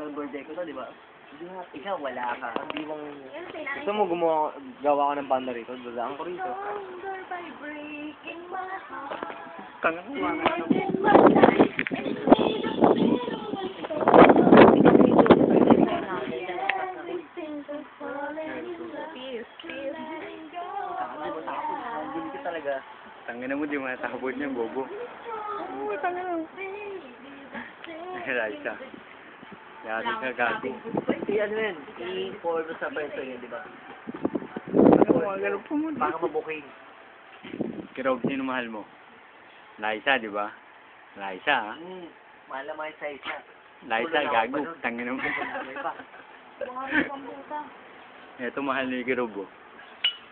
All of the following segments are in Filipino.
ng birthday ko to, di ba? Ikaw, wala ka. Hindi mong... Gusto mo gawa ko ng banda rito? Dadaan ko rito. Stronger by breaking my heart. Tangan mo mga More than my life, and made of everything to falling in love. Letting go. Hindi mo tapos. Hindi ka talaga. Tangan mo, di matakabot niya, bobo. Oo, tangan mo. Raisa. Yari ka gago. Si ano yun? I-pour sa peso yun, di ba? Ganun po mo. Baka mabuking. Kirob, sino mahal mo? Laisa, di ba? Laisa, ha? Mahal na mga isa-isa. Laisa, gago. Tangan mo. Ito mahal ni Kirob, oh.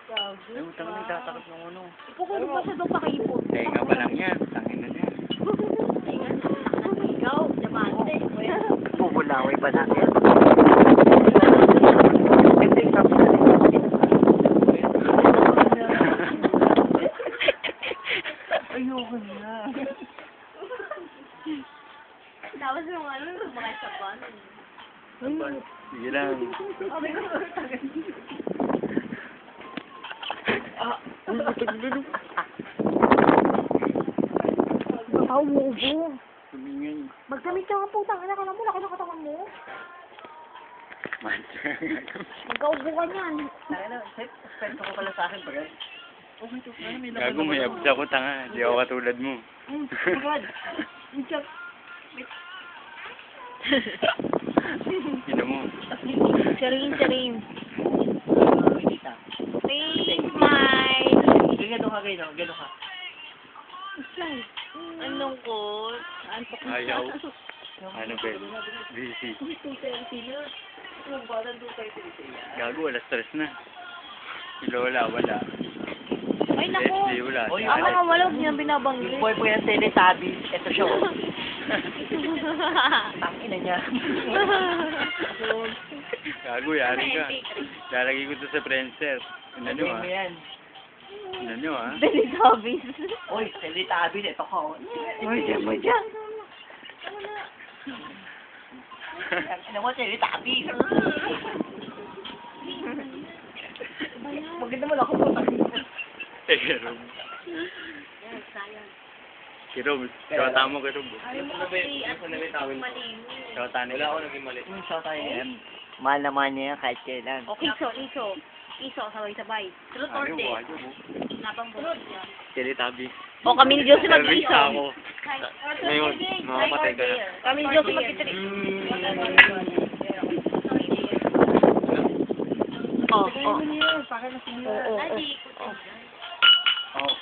Ay, utang na itatakot ng ano. Pukul ba siya doon pakipot? Tenga pa lang yan. Tangin na niya. Ikaw, diamante. Pupulaway pa natin. Ayoko na. Tapos yung ano, mga saban. Sige lang. Baka umuubo. Tumingin. Magdamit ka nga po, tanga na ka mo, laki ng katawan mo. Mancha. Magkaubo ka niyan. Tanga na, spento ko pala sa akin, pag okay to, may laban. Gago, may abs ako, tanga. Di ako katulad mo. God. Ino mo. Charing. Please, smile. Gano'n ka, gano'n ka. Anong ko? Antok na. Ayaw. Ano ba? Busy. Gago, wala stress na. Si Lola, wala. Ay, naku. Leslie, wala. Oy, Si Ang Alex. mga walog niyang binabanggit. Yung boy po yan, Teletubbies. Ito siya. Tangina niya. Gago, yari ka. Lalagay ko to sa Friendster. Ano nyo, ha? yan? Ano nyo, ha? Teletubbies. Oy, Teletubbies. Ito ka. Uy, diyan mo dyan. Ano mo, Teletubbies? Maganda mo lang ako po. Kirob. Kirob. Kawata mo, Kirob. Kawata nila. Wala ako naging mali. Siya tayo yan. Mahal naman niya yan kahit kailan. Okay, iso, sabay-sabay. Sunod Ano order. mo, ano mo? Napang bunod yan. Teletubbies. O, kami ni Diyos Service mag-iso. ako. Ngayon, mamamatay ka na. Kami ni Diyos mag-iso. Oh.